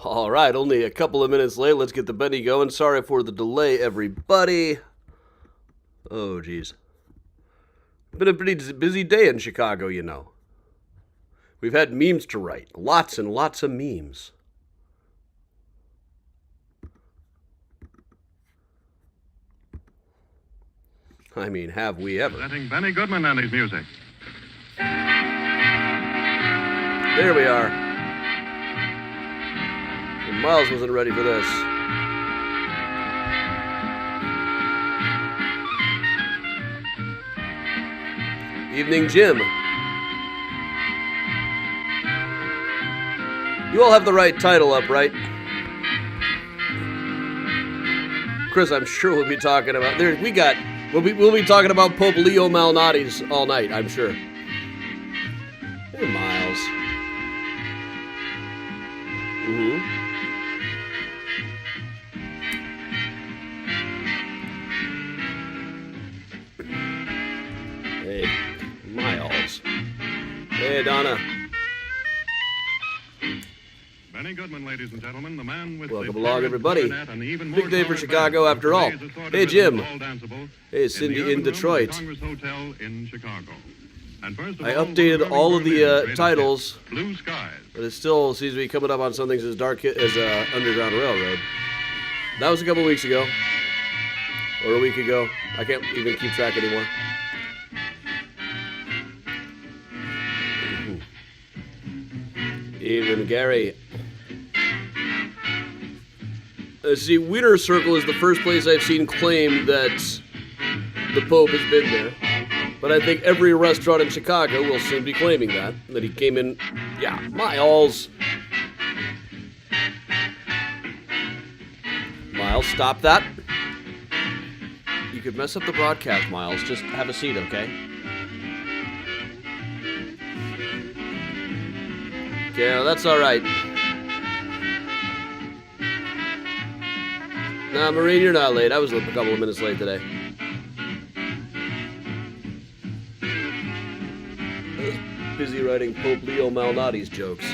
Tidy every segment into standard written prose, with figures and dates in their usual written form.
All right, only a couple of minutes late. Let's get the Benny going. Sorry for the delay, everybody. Oh, geez. Been a pretty busy day in Chicago, you know. We've had memes to write. Lots and lots of memes. I mean, have we ever? Presenting Benny Goodman and his music. There we are. And Miles wasn't ready for this. Evening, Jim. You all have the right title up, right? Chris, I'm sure we'll be talking about... We'll be talking about Pope Leo Malnati's all night, I'm sure. Hey, Miles. Hey, Miles. Hey, Donna. Benny Goodman, ladies and gentlemen, the man with Welcome the along, everybody. Big day for Chicago, after all. Hey, Jim. Hey, Cindy in Detroit. Hotel in Chicago. And first of I all, updated all of the greatest titles, hits, Blue Skies. but it still seems to be coming up on some things as dark as Underground Railroad. That was a couple weeks ago. Or a week ago. I can't even keep track anymore. Even Gary. See, Wiener Circle is the first place I've seen claim that the Pope has been there. But I think every restaurant in Chicago will soon be claiming that he came in, yeah, Miles. Miles, stop that. You could mess up the broadcast, Miles. Just have a seat, okay? Yeah, that's all right. Nah, Maureen, you're not late. I was a couple of minutes late today. I was busy writing Pope Leo Malnati's jokes.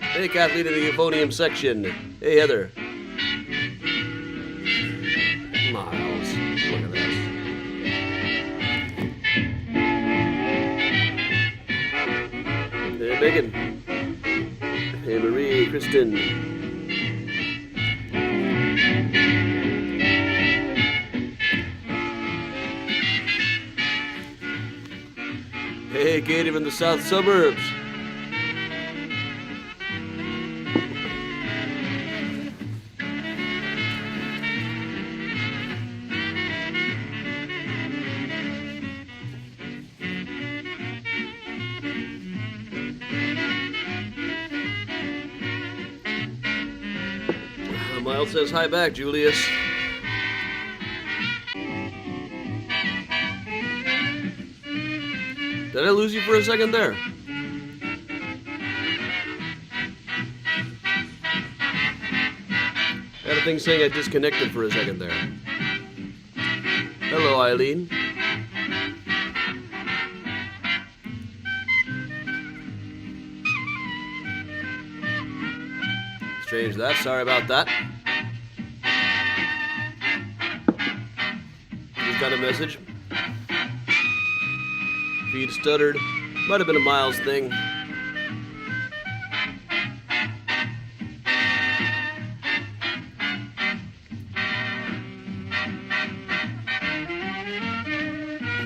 Hey, Kathleen in the euphonium section. Hey, Heather. Miles, look at this. Hey, Megan. Hey, Marie, Kristen. Hey, Katie from the south suburbs. Miles says hi back, Julius. Did I lose you for a second there? I had a thing saying I disconnected for a second there. Hello, Eileen. Strange that. Sorry about that. Just got a message. Feed stuttered. Might have been a Miles thing. I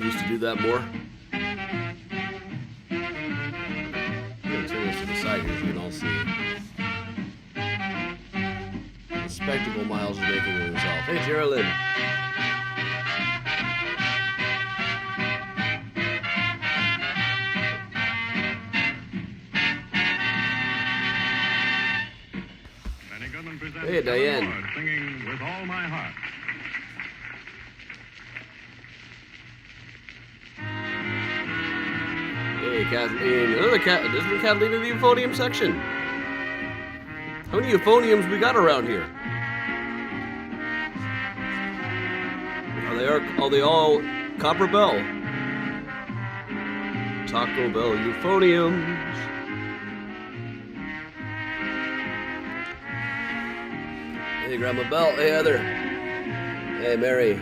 used to do that more. I'm going to turn this to the side here so you can all see the spectacle Miles is making of himself. Hey, Geraldine. Hey, Diane. Lord, singing With All My Heart. Hey, Kathleen. Isn't Kathleen in the euphonium section? How many euphoniums we got around here? Are they all Copper Bell? Taco Bell euphoniums. Hey, Grandma Belle. Hey, Heather. Hey, Mary.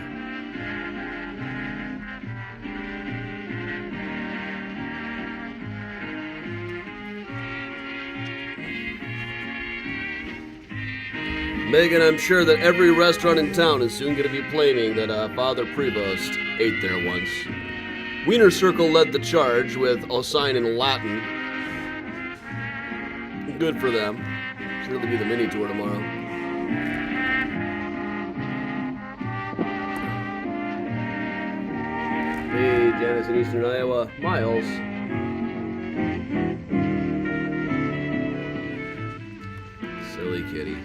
Megan, I'm sure that every restaurant in town is soon going to be claiming that Father Prevost ate there once. Wiener Circle led the charge with a sign in Latin. Good for them. Sure there'll be the mini tour tomorrow. Hey, Janice in Eastern Iowa. Miles. Silly kitty.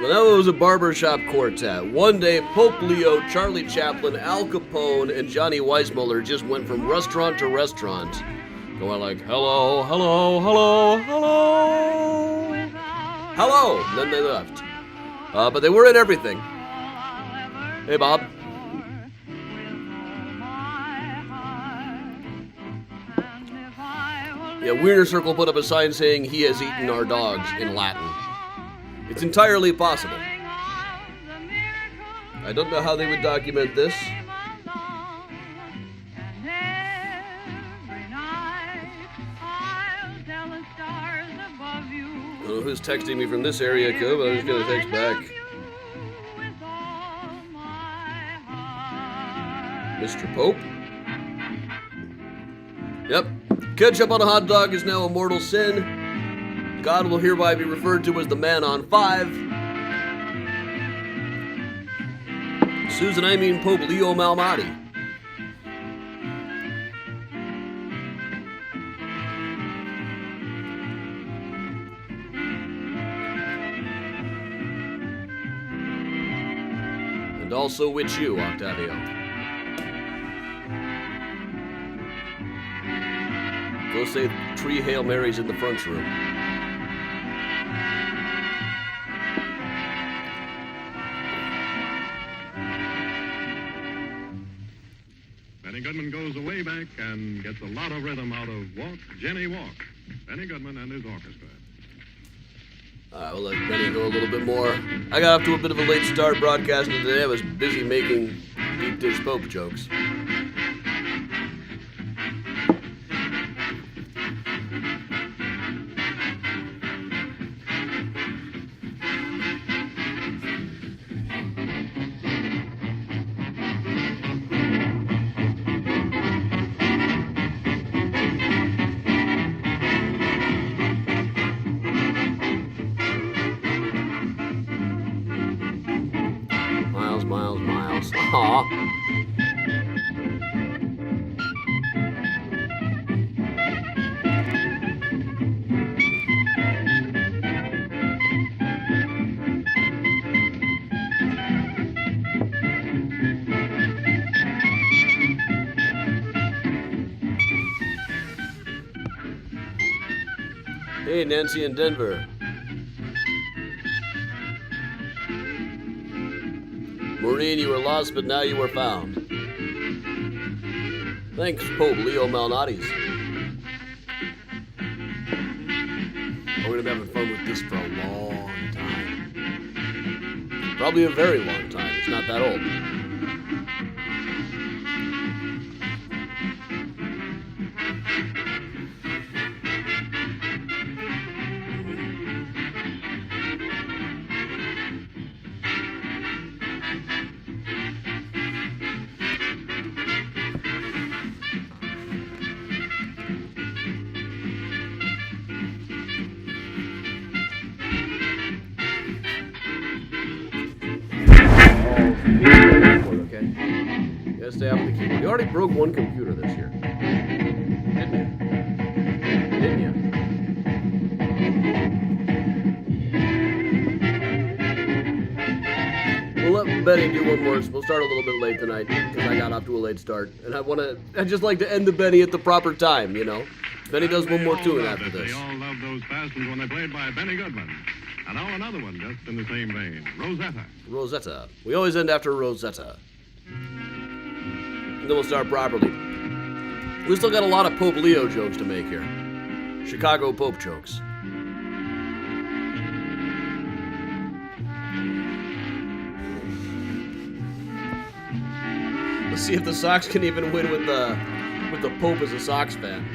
Well, that was a barbershop quartet. One day, Pope Leo, Charlie Chaplin, Al Capone, and Johnny Weissmuller just went from restaurant to restaurant, going like, hello, hello, hello, hello, hello. Then they left. But they were in everything. Hey, Bob. Yeah, Wiener Circle put up a sign saying he has eaten our dogs in Latin. It's entirely possible. I don't know how they would document this. I don't know who's texting me from this area code, but I'm just going to text back. Mr. Pope? Yep. Ketchup on a hot dog is now a mortal sin. God will hereby be referred to as the man on 5. Susan, I mean Pope Leo Malnati. And also with you, Octavio. Go say 3 Hail Marys in the front room. Benny Goodman goes way back and gets a lot of rhythm out of Walk, Jenny, Walk. Benny Goodman and his orchestra. All right, we'll let Benny go a little bit more. I got off to a bit of a late start broadcasting today. I was busy making deep dish Pope jokes. Miles. Aw. Hey, Nancy in Denver. Maureen, you were lost, but now you were found. Thanks, Pope Leo Malnati's. We're gonna be having fun with this for a long time. Probably a very long time. It's not that old. Stay off the keyboard. You already broke one computer this year. Didn't you? We'll let Benny do one more. We'll start a little bit late tonight because I got off to a late start. And I'd just like to end the Benny at the proper time, you know? Benny does one more tune after this. They all loved those bastards when they played by Benny Goodman. And now another one just in the same vein. Rosetta. Rosetta. We always end after Rosetta. Then we'll start properly. We still got a lot of Pope Leo jokes to make here. Chicago Pope jokes. Let's see if the Sox can even win with the Pope as a Sox fan.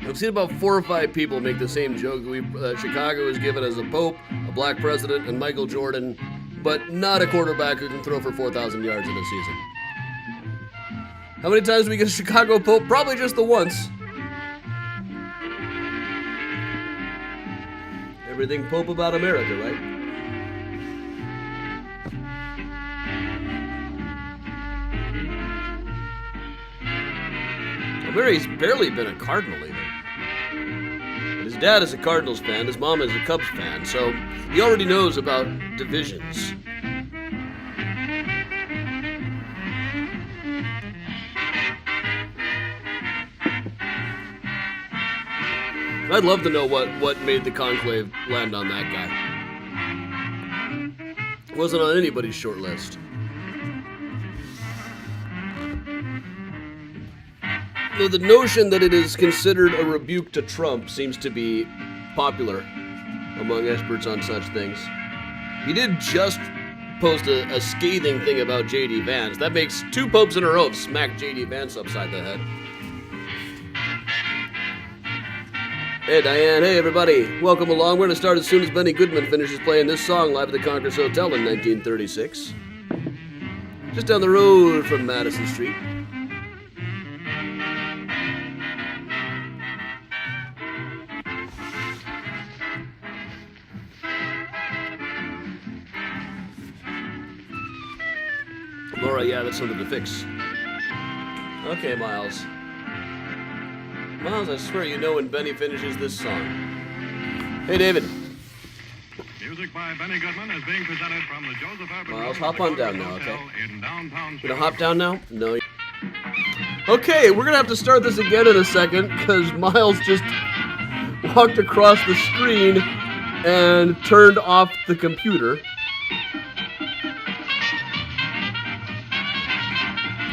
I've seen about 4 or 5 people make the same joke that Chicago is given as a Pope, a black president, and Michael Jordan, but not a quarterback who can throw for 4,000 yards in a season. How many times do we get a Chicago Pope? Probably just the once. Everything Pope about America, right? Mary's barely been a Cardinal either. His dad is a Cardinals fan, his mom is a Cubs fan, so he already knows about divisions. I'd love to know what made the conclave land on that guy. Wasn't on anybody's short list. Though the notion that it is considered a rebuke to Trump seems to be popular among experts on such things. He did just post a scathing thing about J.D. Vance. That makes 2 popes in a row have smacked J.D. Vance upside the head. Hey Diane, hey everybody, welcome along. We're going to start as soon as Benny Goodman finishes playing this song live at the Congress Hotel in 1936. Just down the road from Madison Street. Laura, yeah, that's something to fix. Okay, Miles. Miles, I swear you know when Benny finishes this song. Hey, David. Music by Benny Goodman is being presented from the Joseph Herbert Miles, Room hop on down now, Hotel okay? in downtown Gonna hop down now? No. Okay, we're gonna have to start this again in a second, because Miles just walked across the screen and turned off the computer.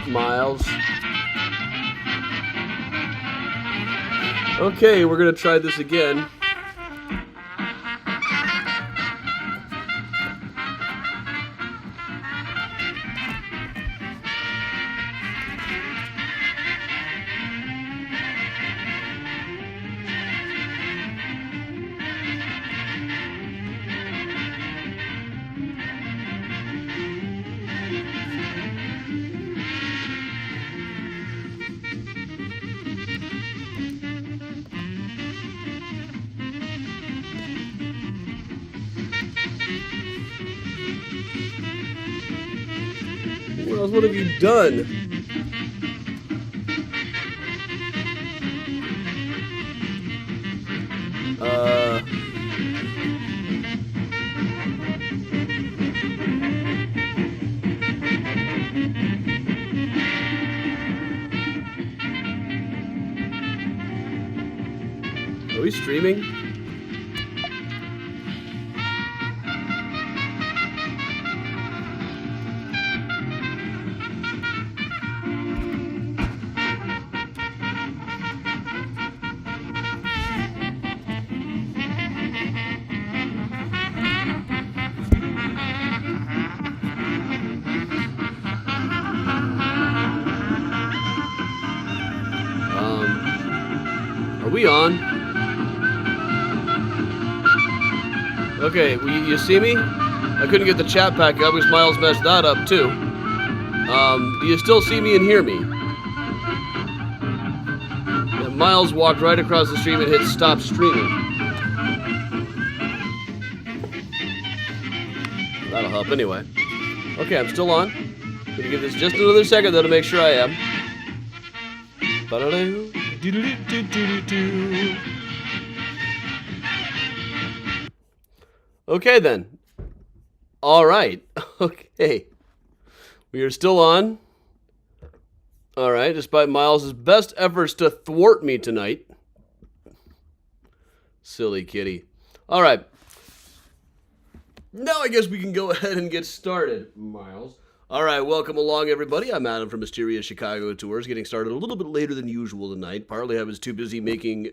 Miles. Okay, we're gonna try this again. Miles, what have you done? Are we streaming? Are we on? Okay, you see me? I couldn't get the chat back up because Miles messed that up too. Do you still see me and hear me? Yeah, Miles walked right across the stream and hit stop streaming. That'll help anyway. Okay, I'm still on. Gonna give this just another second though to make sure I am. Ba-da-doo. Okay then. All right. Okay. We are still on. All right, despite Miles' best efforts to thwart me tonight. Silly kitty. All right. Now I guess we can go ahead and get started, Miles. All right, welcome along, everybody. I'm Adam from Mysterious Chicago Tours, getting started a little bit later than usual tonight. Partly I was too busy making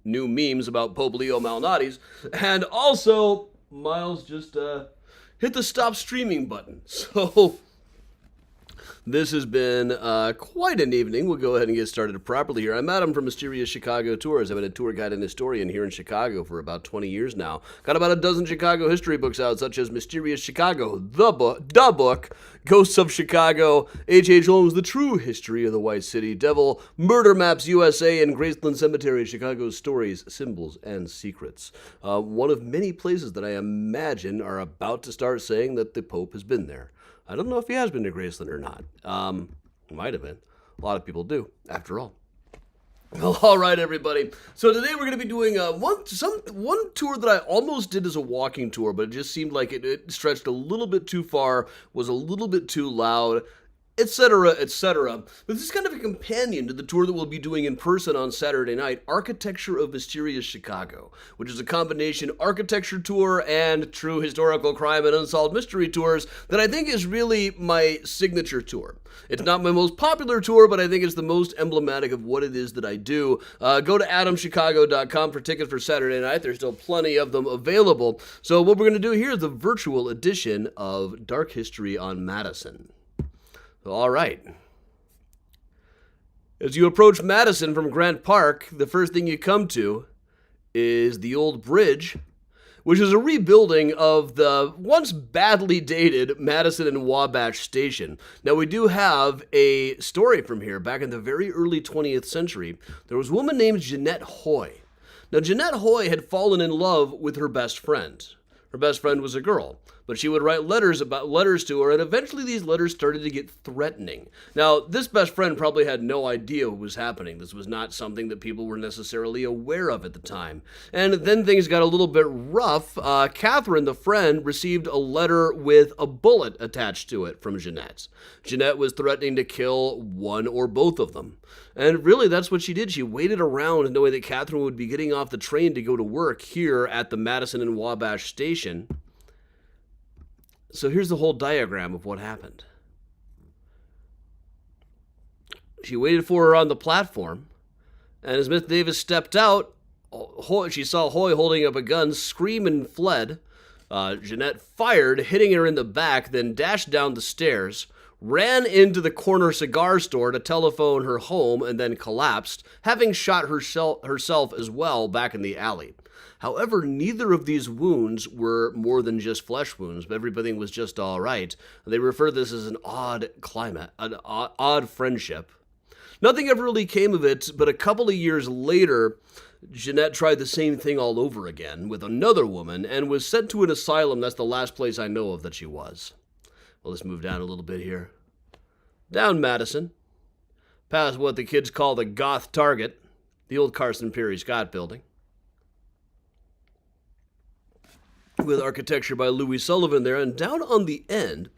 new memes about Pope Leo Malnati's, and also Miles just hit the stop streaming button. So this has been quite an evening. We'll go ahead and get started properly here. I'm Adam from Mysterious Chicago Tours. I've been a tour guide and historian here in Chicago for about 20 years now. Got about a dozen Chicago history books out, such as Mysterious Chicago, The Book, Ghosts of Chicago, H.H. Holmes, The True History of the White City Devil, Murder Maps USA, and Graceland Cemetery, Chicago's Stories, Symbols, and Secrets. One of many places that I imagine are about to start saying that the Pope has been there. I don't know if he has been to Graceland or not. Might have been. A lot of people do, after all. Well, all right, everybody. So today we're going to be doing one tour that I almost did as a walking tour, but it just seemed like it stretched a little bit too far, was a little bit too loud, etc., etc. But this is kind of a companion to the tour that we'll be doing in person on Saturday night, Architecture of Mysterious Chicago, which is a combination architecture tour and true historical crime and unsolved mystery tours that I think is really my signature tour. It's not my most popular tour, but I think it's the most emblematic of what it is that I do. Go to adamchicago.com for tickets for Saturday night. There's still plenty of them available. So what we're going to do here is the virtual edition of Dark History on Madison. All right. As you approach Madison from Grant Park, the first thing you come to is the old bridge, which is a rebuilding of the once badly dated Madison and Wabash Station. Now, we do have a story from here. Back in the very early 20th century, there was a woman named Jeanette Hoy. Now, Jeanette Hoy had fallen in love with her best friend. Her best friend was a girl, but she would write letters to her, and eventually these letters started to get threatening. Now, this best friend probably had no idea what was happening. This was not something that people were necessarily aware of at the time. And then things got a little bit rough. Catherine, the friend, received a letter with a bullet attached to it from Jeanette. Jeanette was threatening to kill one or both of them. And really, that's what she did. She waited around knowing that Catherine would be getting off the train to go to work here at the Madison and Wabash Station. So here's the whole diagram of what happened. She waited for her on the platform, and as Miss Davis stepped out, she saw Hoy holding up a gun, screamed and fled. Jeanette fired, hitting her in the back, then dashed down the stairs, ran into the corner cigar store to telephone her home, and then collapsed, having shot herself as well back in the alley. However, neither of these wounds were more than just flesh wounds, but everything was just all right. They refer to this as an odd climate, an odd friendship. Nothing ever really came of it, but a couple of years later, Jeanette tried the same thing all over again with another woman and was sent to an asylum. That's the last place I know of that she was. Well, let's move down a little bit here. Down Madison, past what the kids call the Goth Target, the old Carson Pirie Scott building, with architecture by Louis Sullivan there, and down on the end,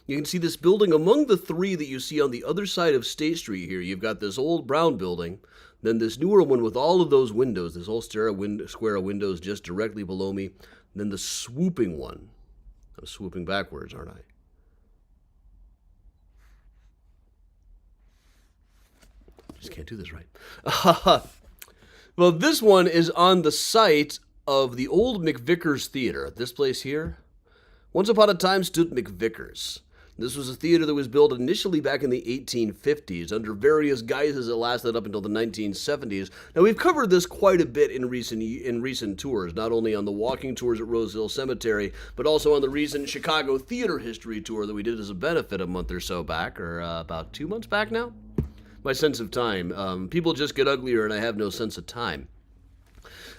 you can see this building among the three that you see on the other side of State Street here. You've got this old brown building, then this newer one with all of those windows, this whole square of windows just directly below me, then the swooping one. I'm swooping backwards, aren't I? Just can't do this right. Well, this one is on the site of the old McVickers Theater. This place here, once upon a time stood McVickers. This was a theater that was built initially back in the 1850s. Under various guises, it lasted up until the 1970s. Now, we've covered this quite a bit in recent tours, not only on the walking tours at Rose Hill Cemetery, but also on the recent Chicago Theater History Tour that we did as a benefit a month or so back, or about 2 months back now. My sense of time. People just get uglier, and I have no sense of time.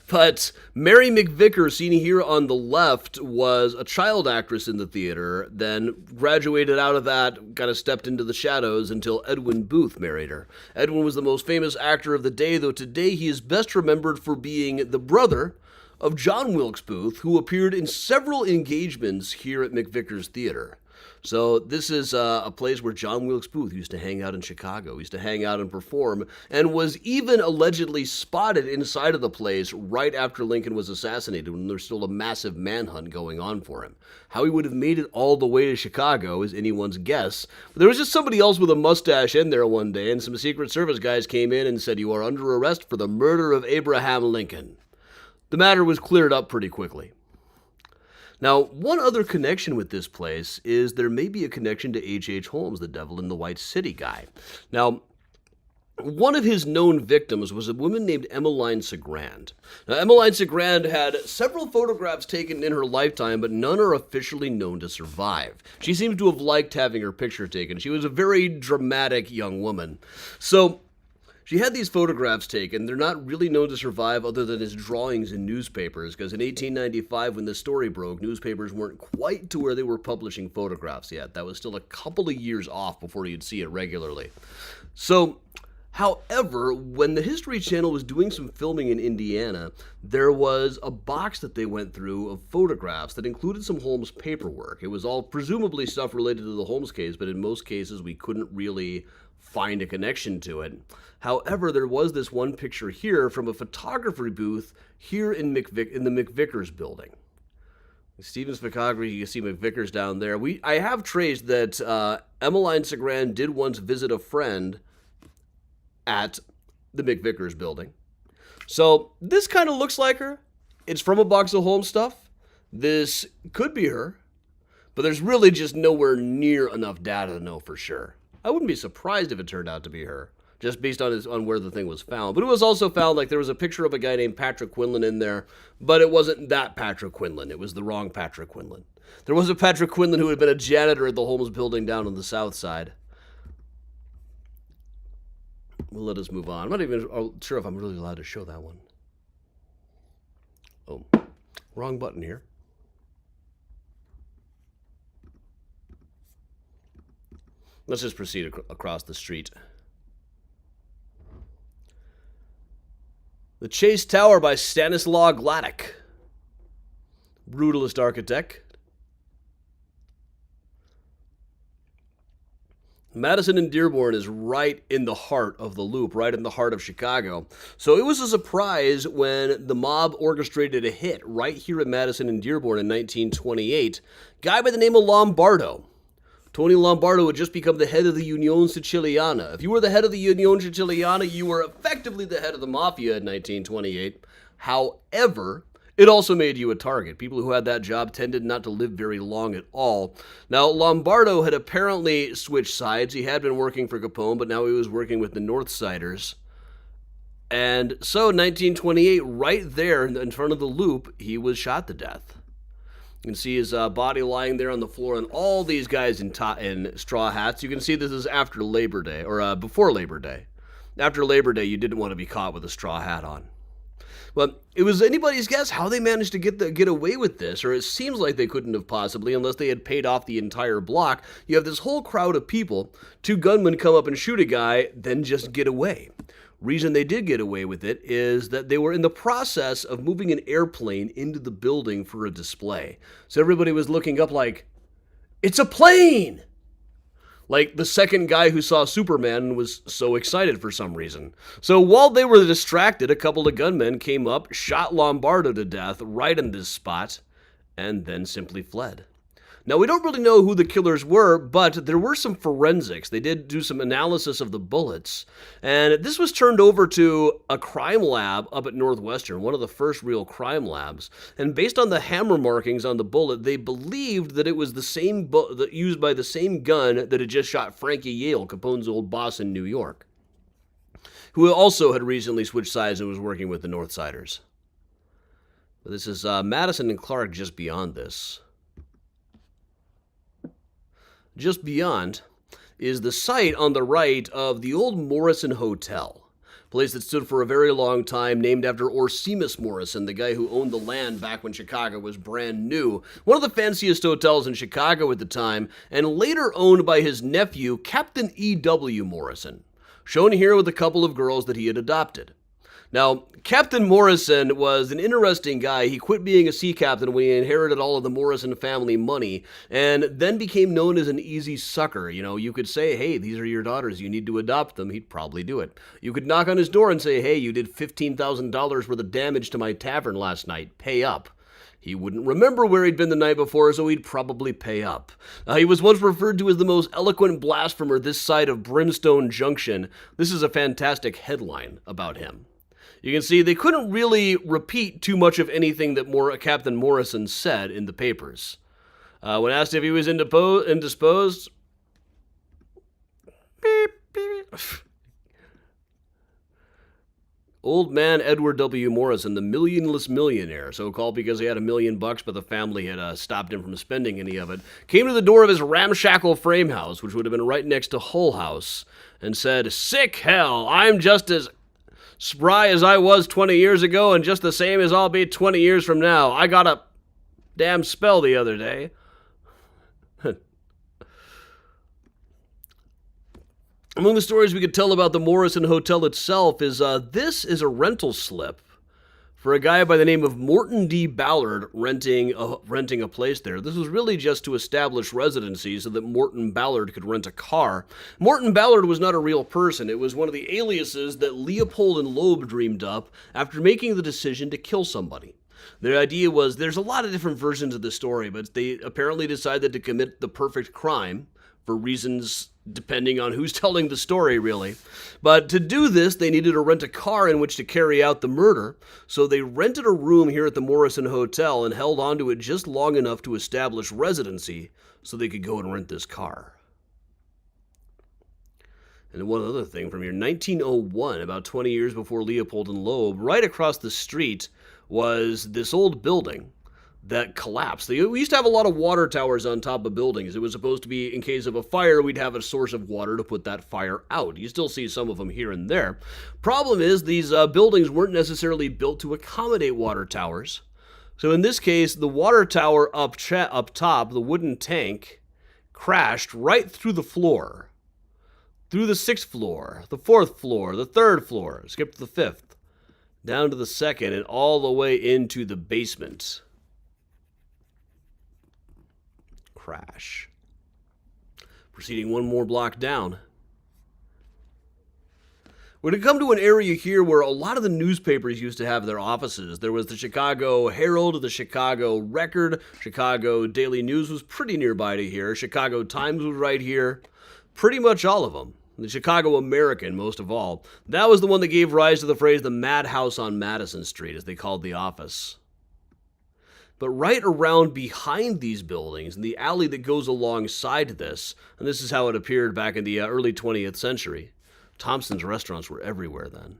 But Mary McVicker, seen here on the left, was a child actress in the theater, then graduated out of that, kind of stepped into the shadows until Edwin Booth married her. Edwin was the most famous actor of the day, though today he is best remembered for being the brother of John Wilkes Booth, who appeared in several engagements here at McVicker's Theater. So this is a place where John Wilkes Booth used to hang out in Chicago, used to hang out and perform, and was even allegedly spotted inside of the place right after Lincoln was assassinated when there's still a massive manhunt going on for him. How he would have made it all the way to Chicago is anyone's guess. But there was just somebody else with a mustache in there one day, and some Secret Service guys came in and said, "You are under arrest for the murder of Abraham Lincoln." The matter was cleared up pretty quickly. Now, one other connection with this place is there may be a connection to H.H. Holmes, the Devil in the White City guy. Now, one of his known victims was a woman named Emmeline Cigrand. Now, Emmeline Cigrand had several photographs taken in her lifetime, but none are officially known to survive. She seems to have liked having her picture taken. She was a very dramatic young woman. So, she had these photographs taken. They're not really known to survive other than as drawings in newspapers, because in 1895, when the story broke, newspapers weren't quite to where they were publishing photographs yet. That was still a couple of years off before you'd see it regularly. So, however, when the History Channel was doing some filming in Indiana, there was a box that they went through of photographs that included some Holmes paperwork. It was all presumably stuff related to the Holmes case, but in most cases we couldn't really find a connection to it. However, there was this one picture here from a photography booth here in the McVickers building. Stephen's photography, you can see McVickers down there. I have traced that Emmeline Cigrand did once visit a friend at the McVickers building. So this kind of looks like her. It's from a box of Holmes stuff. This could be her, but there's really just nowhere near enough data to know for sure. I wouldn't be surprised if it turned out to be her, just based on where the thing was found. But it was also found, like, there was a picture of a guy named Patrick Quinlan in there, but it wasn't that Patrick Quinlan. It was the wrong Patrick Quinlan. There was a Patrick Quinlan who had been a janitor at the Holmes building down on the south side. We'll let us move on. I'm not even sure if I'm really allowed to show that one. Oh, wrong button here. Let's just proceed across the street. The Chase Tower by Stanislaw Gladek. Brutalist architect. Madison and Dearborn is right in the heart of the Loop, right in the heart of Chicago. So it was a surprise when the mob orchestrated a hit right here at Madison and Dearborn in 1928. Guy by the name of Lombardo. Tony Lombardo had just become the head of the Unione Siciliana. If you were the head of the Unione Siciliana, you were effectively the head of the Mafia in 1928. However, it also made you a target. People who had that job tended not to live very long at all. Now, Lombardo had apparently switched sides. He had been working for Capone, but now he was working with the Northsiders. And so, 1928, right there in front of the Loop, he was shot to death. You can see his body lying there on the floor, and all these guys in straw hats. You can see this is after Labor Day, or before Labor Day. After Labor Day, you didn't want to be caught with a straw hat on. But it was anybody's guess how they managed to get away with this, or it seems like they couldn't have possibly unless they had paid off the entire block. You have this whole crowd of people, two gunmen come up and shoot a guy, then just get away. Reason they did get away with it is that they were in the process of moving an airplane into the building for a display. So everybody was looking up like, it's a plane! Like the second guy who saw Superman was so excited for some reason. So while they were distracted, a couple of gunmen came up, shot Lombardo to death right in this spot, and then simply fled. Now, we don't really know who the killers were, but there were some forensics. They did do some analysis of the bullets, and this was turned over to a crime lab up at Northwestern, one of the first real crime labs. And based on the hammer markings on the bullet, they believed that it was the same used by the same gun that had just shot Frankie Yale, Capone's old boss in New York, who also had recently switched sides and was working with the Northsiders. But this is Madison and Clark just beyond this. Just beyond is the site on the right of the old Morrison Hotel, a place that stood for a very long time, named after Orsemus Morrison, the guy who owned the land back when Chicago was brand new. One of the fanciest hotels in Chicago at the time, and later owned by his nephew, Captain E.W. Morrison, shown here with a couple of girls that he had adopted. Now, Captain Morrison was an interesting guy. He quit being a sea captain when he inherited all of the Morrison family money and then became known as an easy sucker. You know, you could say, hey, these are your daughters. You need to adopt them. He'd probably do it. You could knock on his door and say, hey, you did $15,000 worth of damage to my tavern last night. Pay up. He wouldn't remember where he'd been the night before, so he'd probably pay up. He was once referred to as the most eloquent blasphemer this side of Brimstone Junction. This is a fantastic headline about him. You can see they couldn't really repeat too much of anything that Captain Morrison said in the papers. When asked if he was indisposed, beep, beep. Old man Edward W. Morrison, the millionless millionaire, so-called because he had $1 million, but the family had stopped him from spending any of it, came to the door of his ramshackle frame house, which would have been right next to Hull House, and said, "Sick hell, I'm just as spry as I was 20 years ago and just the same as I'll be 20 years from now. I got a damn spell the other day." Among the stories we could tell about the Morrison Hotel itself is this is a rental slip for a guy by the name of Morton D. Ballard renting a place there. This was really just to establish residency so that Morton Ballard could rent a car. Morton Ballard was not a real person. It was one of the aliases that Leopold and Loeb dreamed up after making the decision to kill somebody. Their idea was, there's a lot of different versions of the story, but they apparently decided to commit the perfect crime for reasons depending on who's telling the story, really. But to do this, they needed to rent a car in which to carry out the murder, so they rented a room here at the Morrison Hotel and held onto it just long enough to establish residency so they could go and rent this car. And one other thing, from here, 1901, about 20 years before Leopold and Loeb, right across the street was this old building that collapsed. We used to have a lot of water towers on top of buildings. It was supposed to be, in case of a fire, we'd have a source of water to put that fire out. You still see some of them here and there. Problem is, these buildings weren't necessarily built to accommodate water towers. So in this case, the water tower up top, the wooden tank, crashed right through the floor. Through the 6th floor, the 4th floor, the 3rd floor, skipped to the 5th, down to the 2nd, and all the way into the basement. Crash. Proceeding one more block down. We're going to come to an area here where a lot of the newspapers used to have their offices. There was the Chicago Herald, the Chicago Record, Chicago Daily News was pretty nearby to here. Chicago Times was right here. Pretty much all of them. The Chicago American, most of all. That was the one that gave rise to the phrase the Madhouse on Madison Street, as they called the office. But right around behind these buildings, in the alley that goes alongside this, and this is how it appeared back in the early 20th century, Thompson's restaurants were everywhere then.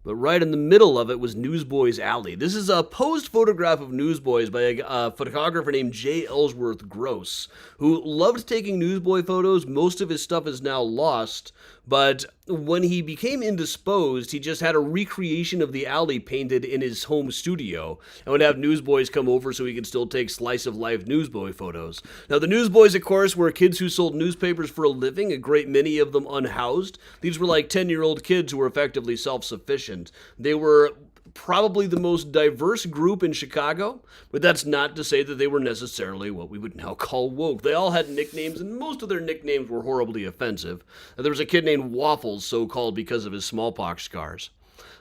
But right in the middle of it was Newsboys Alley. This is a posed photograph of Newsboys by a photographer named J. Ellsworth Gross, who loved taking newsboy photos. Most of his stuff is now lost, but when he became indisposed, he just had a recreation of the alley painted in his home studio and would have newsboys come over so he could still take slice-of-life newsboy photos. Now, the newsboys, of course, were kids who sold newspapers for a living, a great many of them unhoused. These were like 10-year-old kids who were effectively self-sufficient. They were probably the most diverse group in Chicago, but that's not to say that they were necessarily what we would now call woke. They all had nicknames, and most of their nicknames were horribly offensive. There was a kid named Waffles, so-called because of his smallpox scars.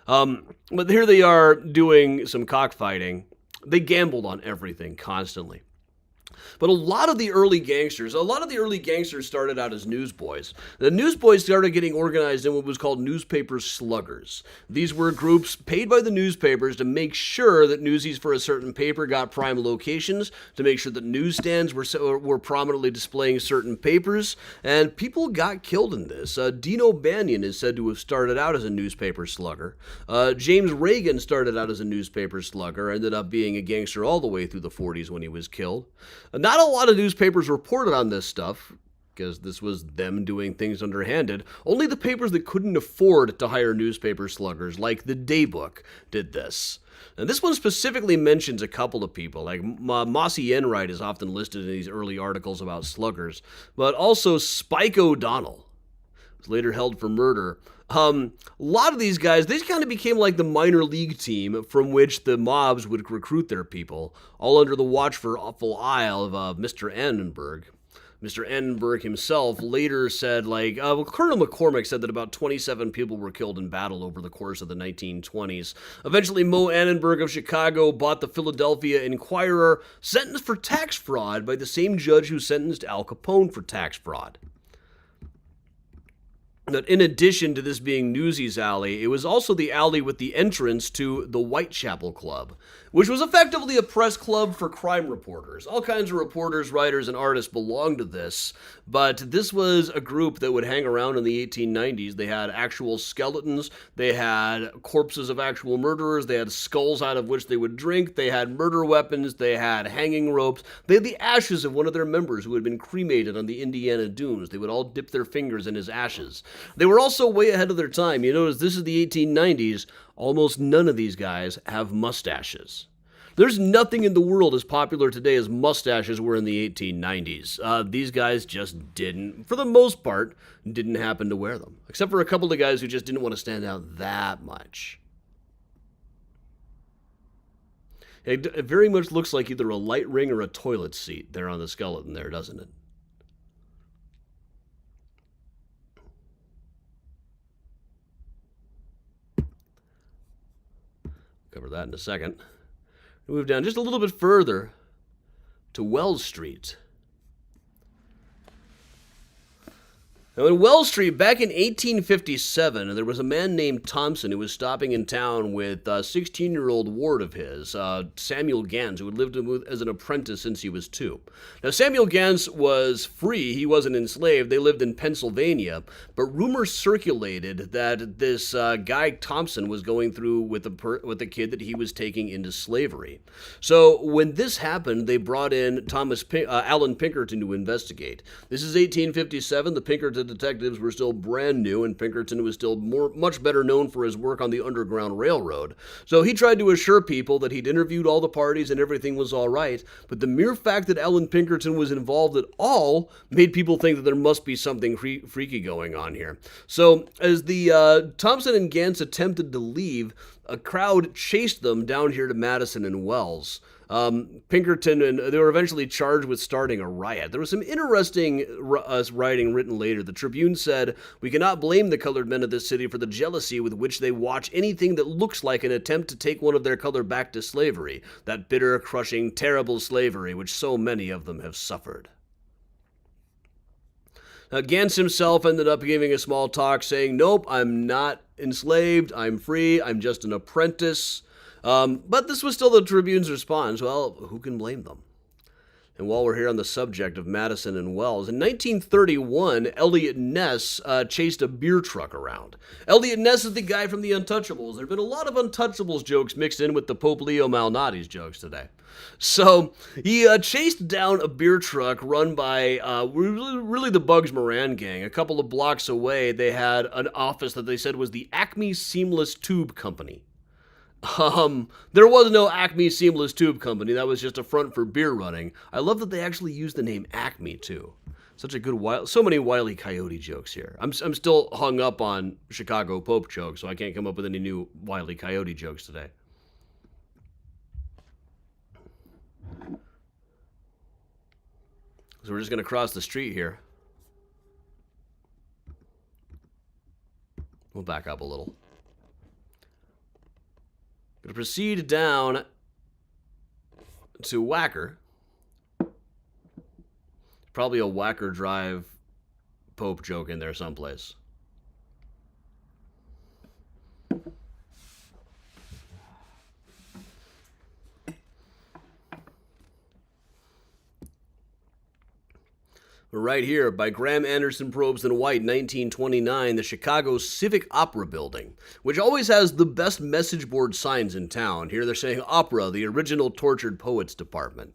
But here they are doing some cockfighting. They gambled on everything constantly. But a lot of the early gangsters started out as newsboys. The newsboys started getting organized in what was called newspaper sluggers. These were groups paid by the newspapers to make sure that newsies for a certain paper got prime locations, to make sure that newsstands were prominently displaying certain papers, and people got killed in this. Dino Banyan is said to have started out as a newspaper slugger. James Reagan started out as a newspaper slugger, ended up being a gangster all the way through the 40s when he was killed. Not a lot of newspapers reported on this stuff, because this was them doing things underhanded. Only the papers that couldn't afford to hire newspaper sluggers, like the Daybook, did this. And this one specifically mentions a couple of people, like Mossy Enright is often listed in these early articles about sluggers, but also Spike O'Donnell Was later held for murder. A lot of these guys, they kind of became like the minor league team from which the mobs would recruit their people, all under the watchful eye of Mr. Annenberg. Mr. Annenberg himself later said, Colonel McCormick said that about 27 people were killed in battle over the course of the 1920s. Eventually, Moe Annenberg of Chicago bought the Philadelphia Inquirer, sentenced for tax fraud by the same judge who sentenced Al Capone for tax fraud. That in addition to this being Newsy's alley, it was also the alley with the entrance to the Whitechapel Club, which was effectively a press club for crime reporters. All kinds of reporters, writers, and artists belonged to this, but this was a group that would hang around in the 1890s. They had actual skeletons, they had corpses of actual murderers, they had skulls out of which they would drink, they had murder weapons, they had hanging ropes, they had the ashes of one of their members who had been cremated on the Indiana dunes. They would all dip their fingers in his ashes. They were also way ahead of their time. You notice this is the 1890s. Almost none of these guys have mustaches. There's nothing in the world as popular today as mustaches were in the 1890s. These guys just didn't, for the most part, didn't happen to wear them. Except for a couple of guys who just didn't want to stand out that much. It very much looks like either a light ring or a toilet seat there on the skeleton there, doesn't it? Cover that in a second. Move down just a little bit further to Wells Street. Now, in Wells Street, back in 1857, there was a man named Thompson who was stopping in town with a 16-year-old ward of his, Samuel Gans, who had lived as an apprentice since he was 2. Now, Samuel Gans was free. He wasn't enslaved. They lived in Pennsylvania, but rumors circulated that this guy Thompson was going through with a kid that he was taking into slavery. So when this happened, they brought in Allen Pinkerton to investigate. This is 1857. The Pinkerton detectives were still brand new, and Pinkerton was still much better known for his work on the Underground Railroad. So he tried to assure people that he'd interviewed all the parties and everything was all right, but the mere fact that Allen Pinkerton was involved at all made people think that there must be something freaky going on here. So as the Thompson and Gans attempted to leave, a crowd chased them down here to Madison and Wells. Pinkerton, and they were eventually charged with starting a riot. There was some interesting writing written later. The Tribune said, "We cannot blame the colored men of this city for the jealousy with which they watch anything that looks like an attempt to take one of their color back to slavery, that bitter, crushing, terrible slavery which so many of them have suffered." Now, Gans himself ended up giving a small talk saying, "Nope, I'm not enslaved, I'm free, I'm just an apprentice." But this was still the Tribune's response. Well, who can blame them? And while we're here on the subject of Madison and Wells, in 1931, Eliot Ness chased a beer truck around. Eliot Ness is the guy from the Untouchables. There have been a lot of Untouchables jokes mixed in with the Pope Leo Malnati's jokes today. So he chased down a beer truck run by really the Bugs Moran gang. A couple of blocks away, they had an office that they said was the Acme Seamless Tube Company. There was no Acme Seamless Tube Company. That was just a front for beer running. I love that they actually used the name Acme, too. Such a good, so many Wile E. Coyote jokes here. I'm still hung up on Chicago Pope jokes, so I can't come up with any new Wile E. Coyote jokes today. So we're just going to cross the street here. We'll back up a little. Going to proceed down to Wacker. Probably a Wacker Drive Pope joke in there someplace. Right here, by Graham Anderson Probst and White, 1929, the Chicago Civic Opera Building, which always has the best message board signs in town. Here they're saying Opera, the original tortured poets department.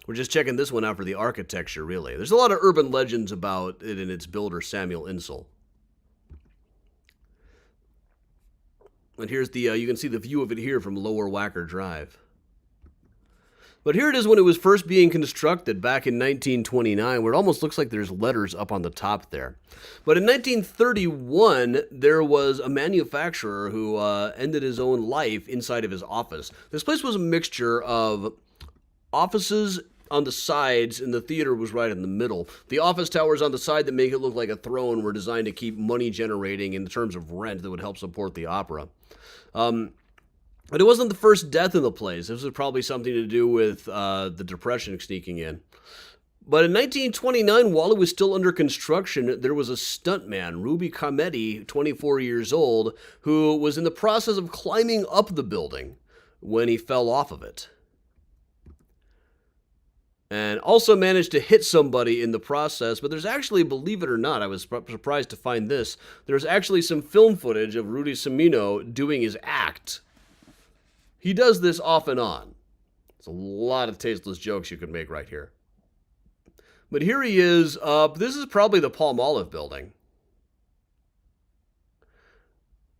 We're just checking this one out for the architecture, really. There's a lot of urban legends about it and its builder, Samuel Insull. And here's the, you can see the view of it here from Lower Wacker Drive. But here it is when it was first being constructed back in 1929, where it almost looks like there's letters up on the top there. But in 1931, there was a manufacturer who ended his own life inside of his office. This place was a mixture of offices on the sides, and the theater was right in the middle. The office towers on the side that make it look like a throne were designed to keep money generating in terms of rent that would help support the opera. But it wasn't the first death in the place. This was probably something to do with the Depression sneaking in. But in 1929, while it was still under construction, there was a stuntman, Ruby Carmetti, 24 years old, who was in the process of climbing up the building when he fell off of it. And also managed to hit somebody in the process. But there's actually, believe it or not, I was surprised to find this, there's actually some film footage of Rudy Semino doing his act. He does this off and on. It's a lot of tasteless jokes you could make right here. But here he is. This is probably the Palmolive building,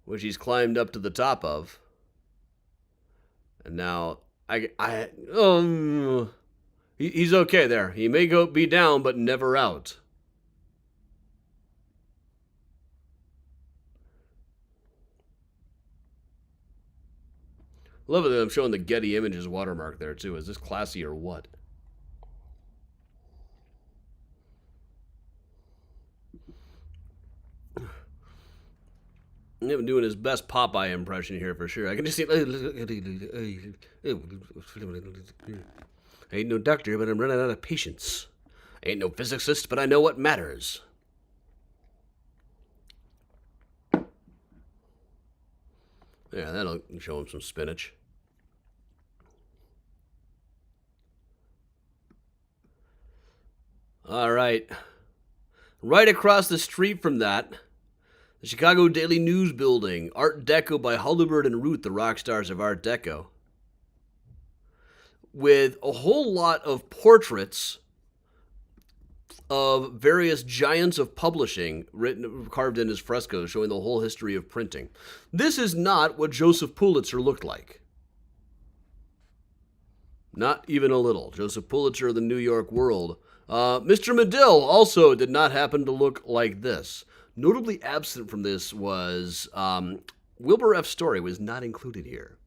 which he's climbed up to the top of. And now, he's okay there. He may be down, but never out. Love it that I'm showing the Getty Images watermark there, too. Is this classy or what? I'm doing his best Popeye impression here for sure. I can just see... I ain't no doctor, but I'm running out of patience. I ain't no physicist, but I know what matters. Yeah, that'll show him some spinach. All right. Right across the street from that, the Chicago Daily News building, Art Deco by Hullibert and Root, the rock stars of Art Deco, with a whole lot of portraits of various giants of publishing carved in as frescoes, showing the whole history of printing. This is not what Joseph Pulitzer looked like. Not even a little. Joseph Pulitzer of the New York World. Mr. Medill also did not happen to look like this. Notably absent from this was Wilbur F. Story was not included here.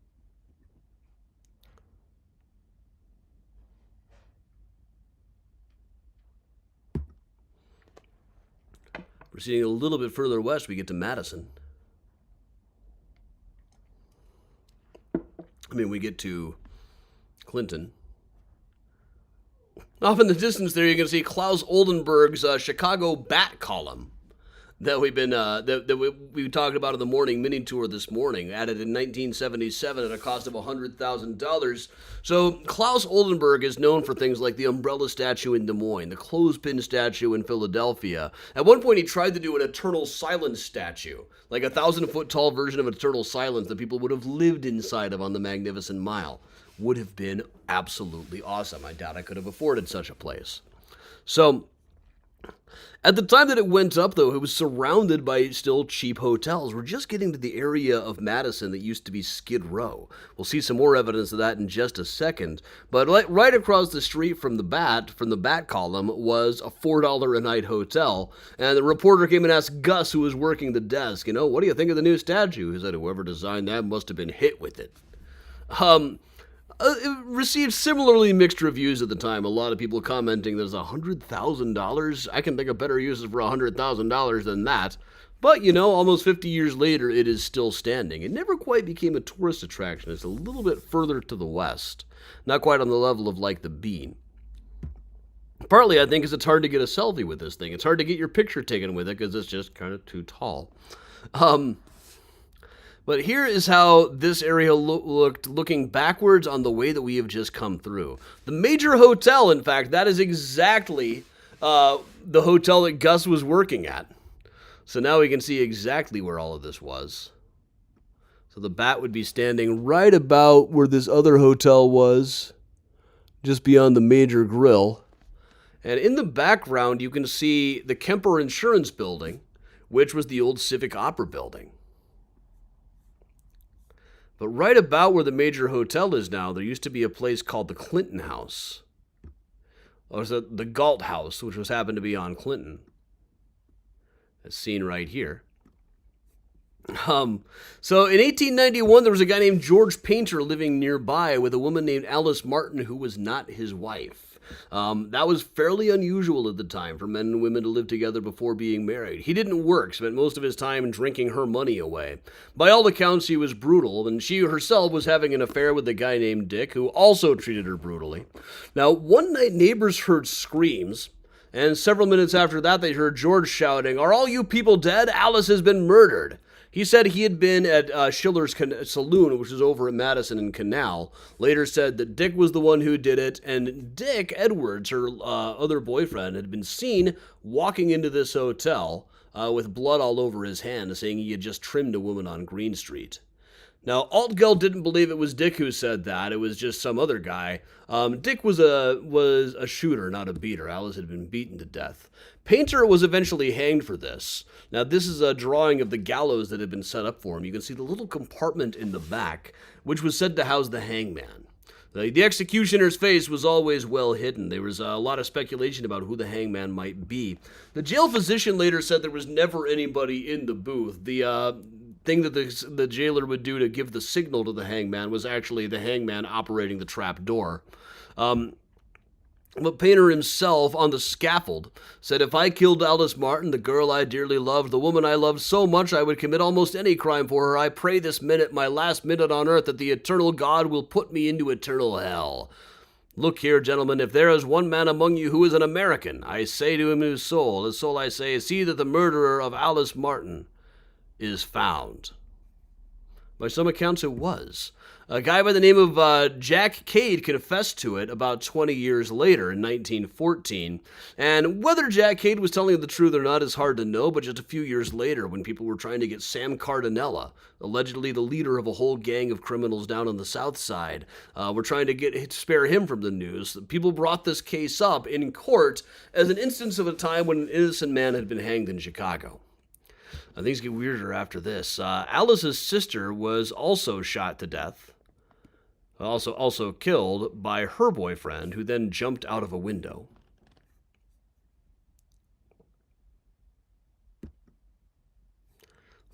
Proceeding a little bit further west, we get to Madison. We get to Clinton. Off in the distance there, you can see Klaus Oldenburg's Chicago Bat column that we talked about in the morning mini tour this morning, added in 1977 at a cost of $100,000. So Klaus Oldenburg is known for things like the umbrella statue in Des Moines, the clothespin statue in Philadelphia. At one point, he tried to do an Eternal Silence statue, like a 1,000-foot tall version of Eternal Silence that people would have lived inside of on the Magnificent Mile. Would have been absolutely awesome. I doubt I could have afforded such a place. So, at the time that it went up, though, it was surrounded by still cheap hotels. We're just getting to the area of Madison that used to be Skid Row. We'll see some more evidence of that in just a second. But right across the street from the Bat column, was a $4 a night hotel. And the reporter came and asked Gus, who was working the desk, what do you think of the new statue? He said, whoever designed that must have been hit with it. It received similarly mixed reviews at the time. A lot of people commenting there's $100,000. I can think of better uses for $100,000 than that. But, almost 50 years later, it is still standing. It never quite became a tourist attraction. It's a little bit further to the west. Not quite on the level of, like, the Bean. Partly, I think, because it's hard to get a selfie with this thing. It's hard to get your picture taken with it because it's just kind of too tall. But here is how this area looked looking backwards on the way that we have just come through. The Major Hotel, in fact, that is exactly the hotel that Gus was working at. So now we can see exactly where all of this was. So the Bat would be standing right about where this other hotel was, just beyond the Major Grill. And in the background, you can see the Kemper Insurance Building, which was the old Civic Opera building. But right about where the major hotel is now, there used to be a place called the Clinton House. Or the Galt House, which was happened to be on Clinton. As seen right here. So in 1891, there was a guy named George Painter living nearby with a woman named Alice Martin who was not his wife. That was fairly unusual at the time for men and women to live together before being married. He didn't work, spent most of his time drinking her money away. By all accounts, he was brutal, and she herself was having an affair with a guy named Dick, who also treated her brutally. Now, one night, neighbors heard screams, and several minutes after that, they heard George shouting, "Are all you people dead? Alice has been murdered." He said he had been at Schiller's Saloon, which is over at Madison and Canal. Later said that Dick was the one who did it, and Dick Edwards, her other boyfriend, had been seen walking into this hotel with blood all over his hand, saying he had just trimmed a woman on Green Street. Now, Altgeld didn't believe it was Dick who said that. It was just some other guy. Dick was a shooter, not a beater. Alice had been beaten to death. Painter was eventually hanged for this. Now, this is a drawing of the gallows that had been set up for him. You can see the little compartment in the back, which was said to house the hangman. The executioner's face was always well hidden. There was a lot of speculation about who the hangman might be. The jail physician later said there was never anybody in the booth. The thing that the jailer would do to give the signal to the hangman was actually the hangman operating the trap door. But Painter himself, on the scaffold, said, "If I killed Alice Martin, the girl I dearly loved, the woman I loved so much I would commit almost any crime for her, I pray this minute, my last minute on earth, that the eternal God will put me into eternal hell. Look here, gentlemen, if there is one man among you who is an American, I say to him his soul I say, see that the murderer of Alice Martin is found." By some accounts, it was. A guy by the name of Jack Cade confessed to it about 20 years later in 1914. And whether Jack Cade was telling the truth or not is hard to know, but just a few years later, when people were trying to get Sam Cardinella, allegedly the leader of a whole gang of criminals down on the South Side, were trying to spare him from the news, people brought this case up in court as an instance of a time when an innocent man had been hanged in Chicago. Things get weirder after this. Alice's sister was also shot to death. Also killed by her boyfriend, who then jumped out of a window.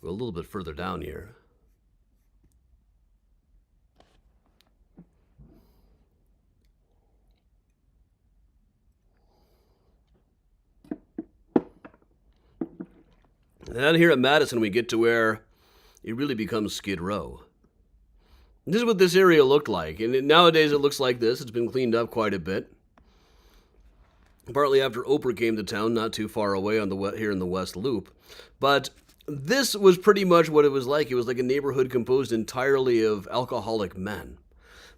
Go a little bit further down here. And then here at Madison, we get to where it really becomes Skid Row. This is what this area looked like, and nowadays it looks like this. It's been cleaned up quite a bit. Partly after Oprah came to town, not too far away here in the West Loop. But this was pretty much what it was like. It was like a neighborhood composed entirely of alcoholic men.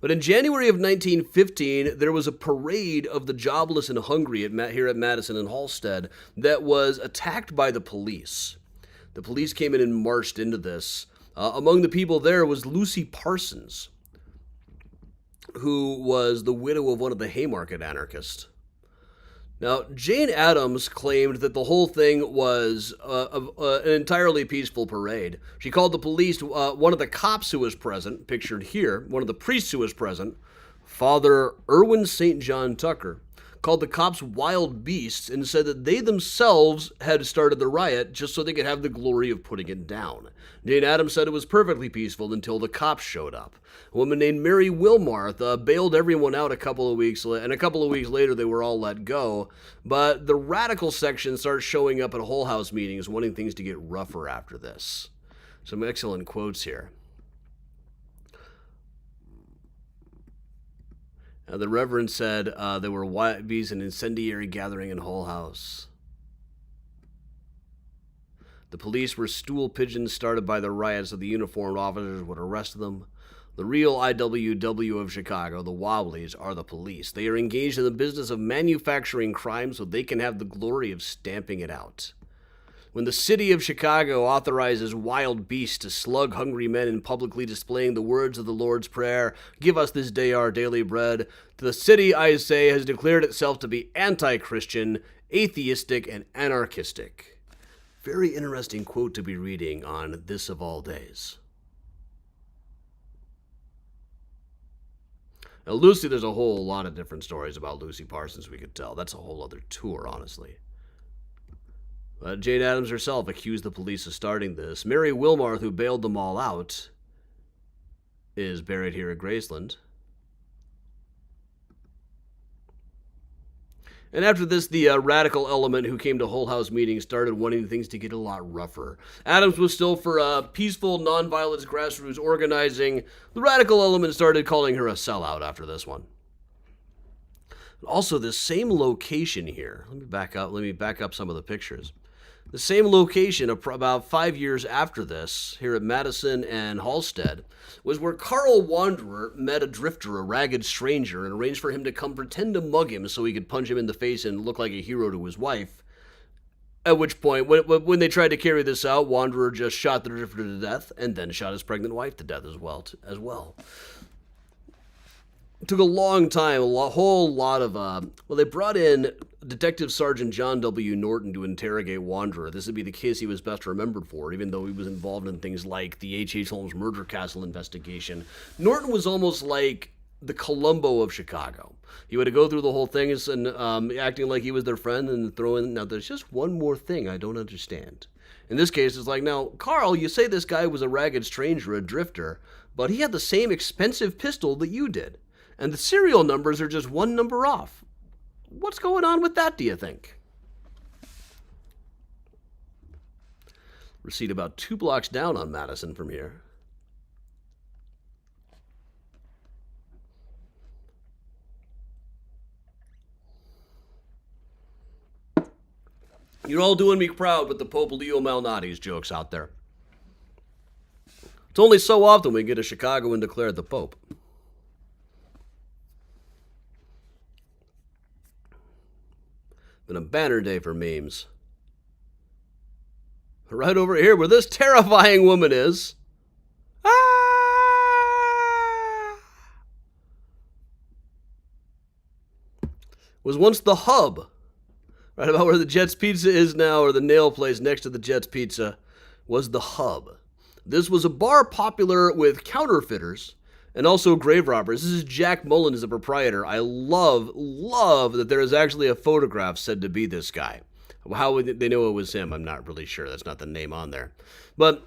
But in January of 1915, there was a parade of the jobless and hungry here at Madison and Halsted that was attacked by the police. The police came in and marched into this. Among the people there was Lucy Parsons, who was the widow of one of the Haymarket anarchists. Now, Jane Addams claimed that the whole thing was an entirely peaceful parade. She called the police, one of the cops who was present, pictured here, one of the priests who was present, Father Irwin St. John Tucker, called the cops wild beasts and said that they themselves had started the riot just so they could have the glory of putting it down. Jane Addams said it was perfectly peaceful until the cops showed up. A woman named Mary Wilmarth bailed everyone out a couple of weeks later they were all let go. But the radical section starts showing up at Whole House meetings, wanting things to get rougher after this. Some excellent quotes here. The Reverend said there were wild bees and incendiary gathering in Whole House. The police were stool pigeons started by the riots, so the uniformed officers would arrest them. The real IWW of Chicago, the Wobblies, are the police. They are engaged in the business of manufacturing crime so they can have the glory of stamping it out. When the city of Chicago authorizes wild beasts to slug hungry men in publicly displaying the words of the Lord's Prayer, "Give us this day our daily bread," the city, I say, has declared itself to be anti-Christian, atheistic, and anarchistic. Very interesting quote to be reading on this of all days. Now, Lucy, there's a whole lot of different stories about Lucy Parsons we could tell. That's a whole other tour, honestly. But Jane Addams herself accused the police of starting this. Mary Wilmarth, who bailed them all out, is buried here at Graceland. And after this, the radical element who came to Hull House meetings started wanting things to get a lot rougher. Addams was still for peaceful, nonviolence grassroots organizing. The radical element started calling her a sellout after this one. Also, this same location here. Let me back up some of the pictures. The same location, about 5 years after this, here at Madison and Halstead, was where Carl Wanderer met a drifter, a ragged stranger, and arranged for him to come pretend to mug him so he could punch him in the face and look like a hero to his wife. At which point, when they tried to carry this out, Wanderer just shot the drifter to death and then shot his pregnant wife to death as well. It took a long time, whole lot of, they brought in Detective Sergeant John W. Norton to interrogate Wanderer. This would be the case he was best remembered for, even though he was involved in things like the H.H. Holmes murder castle investigation. Norton was almost like the Columbo of Chicago. He would go through the whole thing and acting like he was their friend and throw in, now there's just one more thing I don't understand. In this case, it's like, now, Carl, you say this guy was a ragged stranger, a drifter, but he had the same expensive pistol that you did. And the serial numbers are just one number off. What's going on with that, do you think? Receipt about 2 blocks down on Madison from here. You're all doing me proud with the Pope Leo Malnati's jokes out there. It's only so often we get a Chicagoan declared the Pope. Been a banner day for memes. Right over here where this terrifying woman is. Was once the hub. Right about where the Jets Pizza is now, or the nail place next to the Jets Pizza, was the hub. This was a bar popular with counterfeiters and also grave robbers. This is Jack Mullen, is the proprietor. I love that there is actually a photograph said to be this guy. How would they know it was him? I'm not really sure. That's not the name on there. But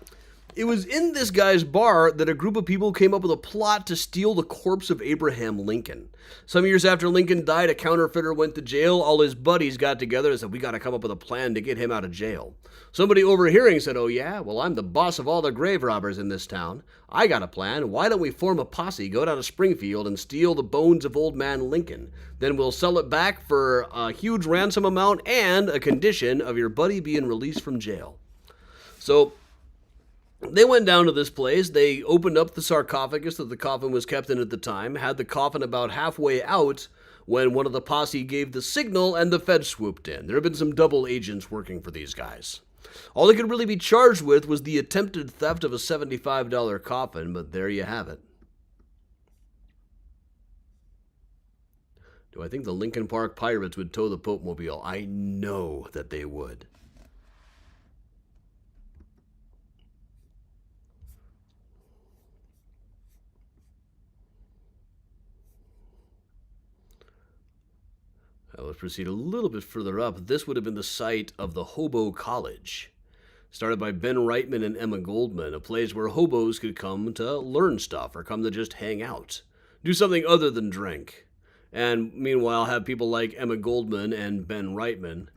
it was in this guy's bar that a group of people came up with a plot to steal the corpse of Abraham Lincoln. Some years after Lincoln died, a counterfeiter went to jail. All his buddies got together and said, we got to come up with a plan to get him out of jail. Somebody overhearing said, oh yeah, well, I'm the boss of all the grave robbers in this town. I got a plan. Why don't we form a posse, go down to Springfield and steal the bones of old man Lincoln? Then we'll sell it back for a huge ransom amount and a condition of your buddy being released from jail. So they went down to this place. They opened up the sarcophagus that the coffin was kept in at the time, had the coffin about halfway out when one of the posse gave the signal and the feds swooped in. There have been some double agents working for these guys. All they could really be charged with was the attempted theft of a $75 coffin, but there you have it. Do I think the Lincoln Park Pirates would tow the Pope Mobile? I know that they would. Let's proceed a little bit further up. This would have been the site of the Hobo College, started by Ben Reitman and Emma Goldman, a place where hobos could come to learn stuff or come to just hang out, do something other than drink. And meanwhile, have people like Emma Goldman and Ben Reitman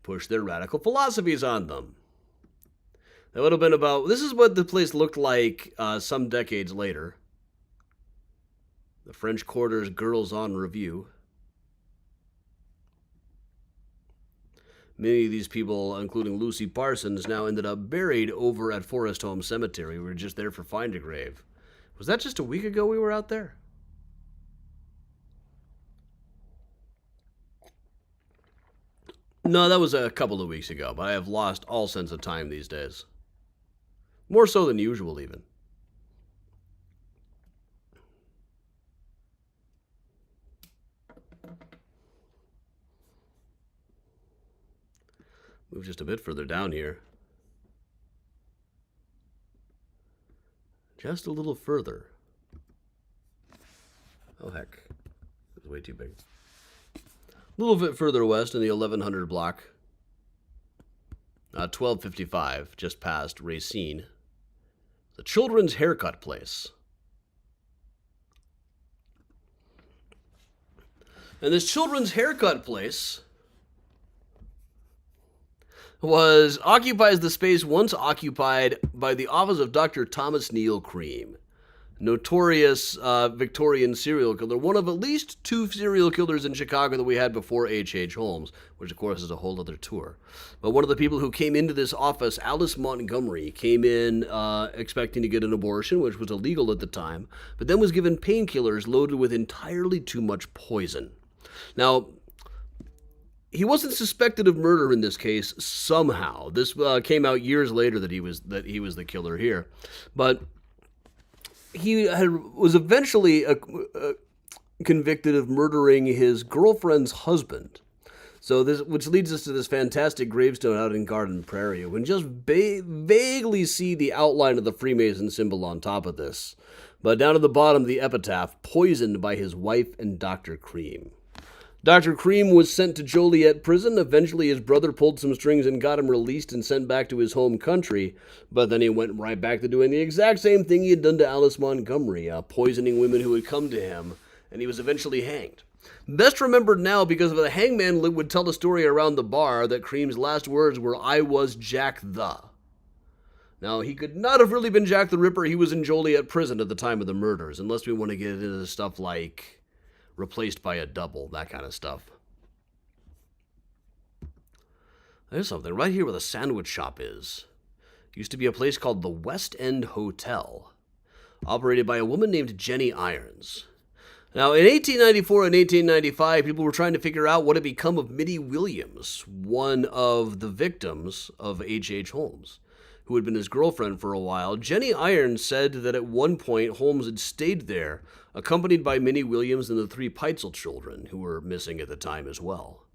push their radical philosophies on them. That would have been about, this is what the place looked like some decades later. The French Quarter's Girls on Review. Many of these people, including Lucy Parsons, now ended up buried over at Forest Home Cemetery. We were just there for Find a Grave. Was that just a week ago we were out there? No, that was a couple of weeks ago, but I have lost all sense of time these days. More so than usual, even. Move just a bit further down here. Just a little further. Oh, heck. It was way too big. A little bit further west in the 1100 block. 1255, just past Racine. The Children's Haircut Place. And this Children's Haircut Place occupies the space once occupied by the office of Dr. Thomas Neal Cream, notorious Victorian serial killer, one of at least 2 serial killers in Chicago that we had before H.H. Holmes, which of course is a whole other tour. But one of the people who came into this office, Alice Montgomery, came in expecting to get an abortion, which was illegal at the time, but then was given painkillers loaded with entirely too much poison. Now, he wasn't suspected of murder in this case somehow. This came out years later that he was the killer here, but he was eventually convicted of murdering his girlfriend's husband. So this, which leads us to this fantastic gravestone out in Garden Prairie. You can just vaguely see the outline of the Freemason symbol on top of this, but down at the bottom, the epitaph: poisoned by his wife and Dr. Cream. Dr. Cream was sent to Joliet prison. Eventually, his brother pulled some strings and got him released and sent back to his home country. But then he went right back to doing the exact same thing he had done to Alice Montgomery, poisoning women who had come to him, and he was eventually hanged. Best remembered now because of the hangman would tell a story around the bar that Cream's last words were, "I was Jack the." Now, he could not have really been Jack the Ripper. He was in Joliet prison at the time of the murders, unless we want to get into stuff like replaced by a double, that kind of stuff. There's something right here where the sandwich shop is. Used to be a place called the West End Hotel, operated by a woman named Jenny Irons. Now, in 1894 and 1895, people were trying to figure out what had become of Minnie Williams, one of the victims of H.H. Holmes, who had been his girlfriend for a while. Jenny Irons said that at one point Holmes had stayed there, accompanied by Minnie Williams and the 3 Peitzel children, who were missing at the time as well.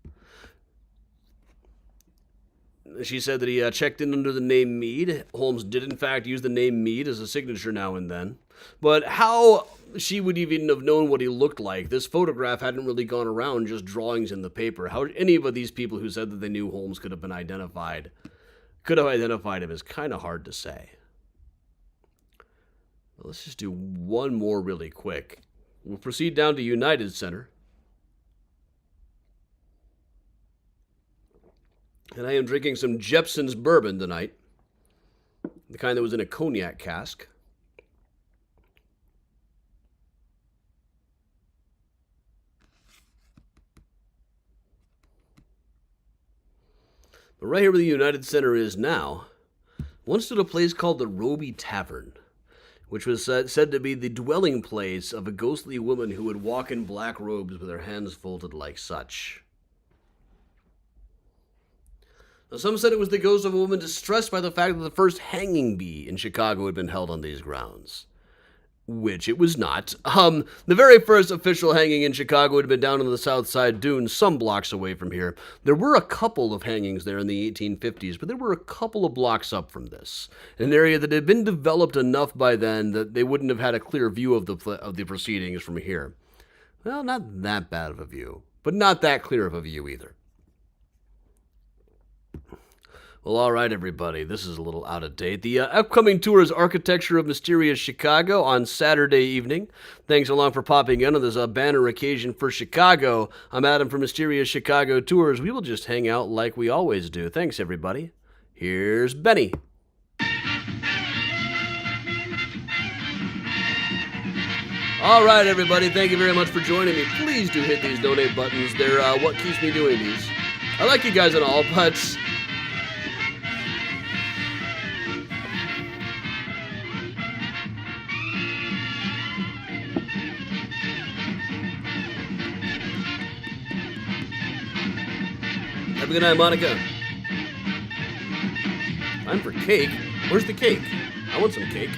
She said that he checked in under the name Mead. Holmes did, in fact, use the name Mead as a signature now and then. But how she would even have known what he looked like, this photograph hadn't really gone around, just drawings in the paper. How any of these people who said that they knew Holmes could have identified him is kind of hard to say. Well, let's just do one more really quick. We'll proceed down to United Center. And I am drinking some Jepson's bourbon tonight, the kind that was in a cognac cask. But right here where the United Center is now, once stood a place called the Roby Tavern, which was said to be the dwelling place of a ghostly woman who would walk in black robes with her hands folded like such. Now, some said it was the ghost of a woman distressed by the fact that the first hanging bee in Chicago had been held on these grounds. Which it was not. The very first official hanging in Chicago had been down on the South Side Dunes, some blocks away from here. There were a couple of hangings there in the 1850s, but there were a couple of blocks up from this. An area that had been developed enough by then that they wouldn't have had a clear view of the proceedings from here. Well, not that bad of a view, but not that clear of a view either. Well, all right, everybody, this is a little out of date. The upcoming tour is Architecture of Mysterious Chicago on Saturday evening. Thanks along for popping in on this banner occasion for Chicago. I'm Adam from Mysterious Chicago Tours. We will just hang out like we always do. Thanks, everybody. Here's Benny. All right, everybody, thank you very much for joining me. Please do hit these donate buttons. They're what keeps me doing these. I like you guys and all, but have a good night, Monica. Time for cake. Where's the cake? I want some cake.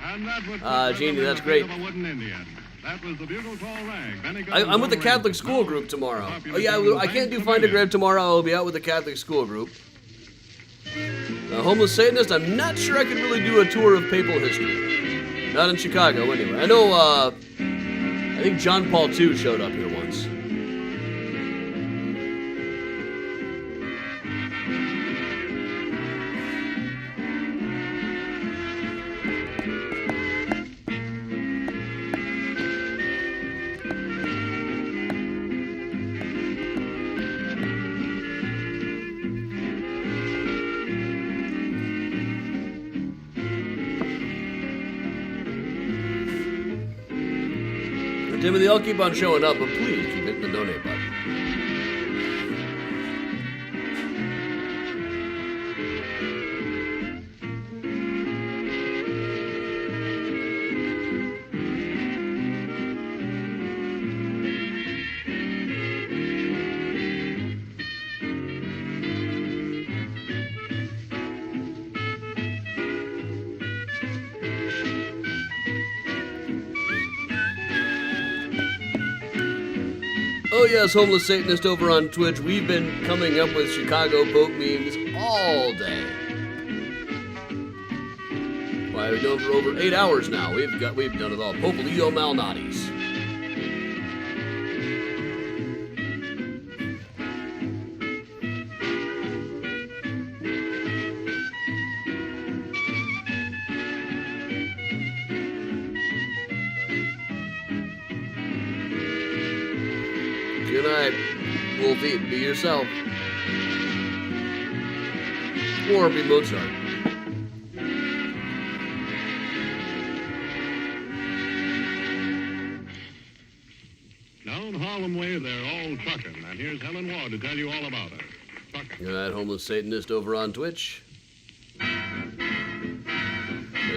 And that Jeannie, that's great. That was the bugle call rang. I'm with the Catholic school group tomorrow. Oh yeah, I can't do Find a Grave tomorrow. I'll be out with the Catholic school group. Homeless Satanist, I'm not sure I could really do a tour of papal history. Not in Chicago, anyway. I know, I think John Paul II showed up here once. Timothy, I'll keep on showing up, but please keep hitting the donate button. Oh yes, Homeless Satanist over on Twitch. We've been coming up with Chicago Pope memes all day. Why, we've done it for over 8 hours now. We've done it all. Pope Leo Malnati's. Good night, Wolfie. Be yourself. Or be Mozart. Down Harlem Way, they're all trucking. And here's Helen Ward to tell you all about her. Trucking. Good night, Homeless Satanist over on Twitch.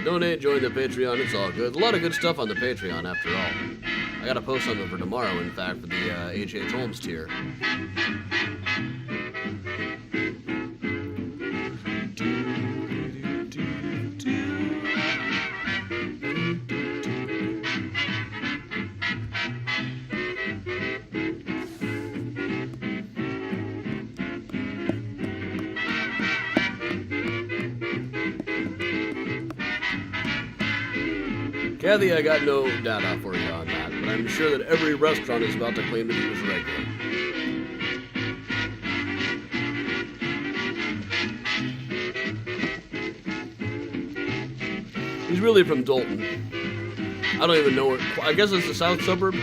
Donate, join the Patreon, it's all good. A lot of good stuff on the Patreon, after all. I got a post on them for tomorrow, in fact, for the H.H. Holmes tier. Kathy, I got no data for you on that, but I'm sure that every restaurant is about to claim that he was regular. He's really from Dalton. I don't even know where. I guess it's the south suburb.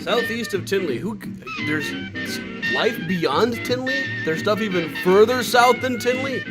Southeast of Tinley. There's life beyond Tinley? There's stuff even further south than Tinley?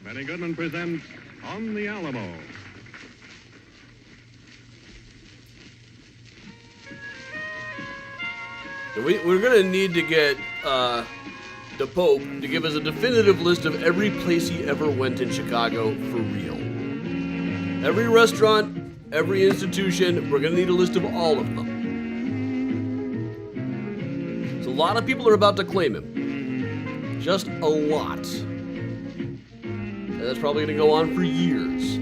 Benny Goodman presents On the Alamo. We're going to need to get the Pope to give us a definitive list of every place he ever went in Chicago for real. Every restaurant, every institution, we're going to need a list of all of them. So a lot of people are about to claim him. Just a lot. And that's probably going to go on for years.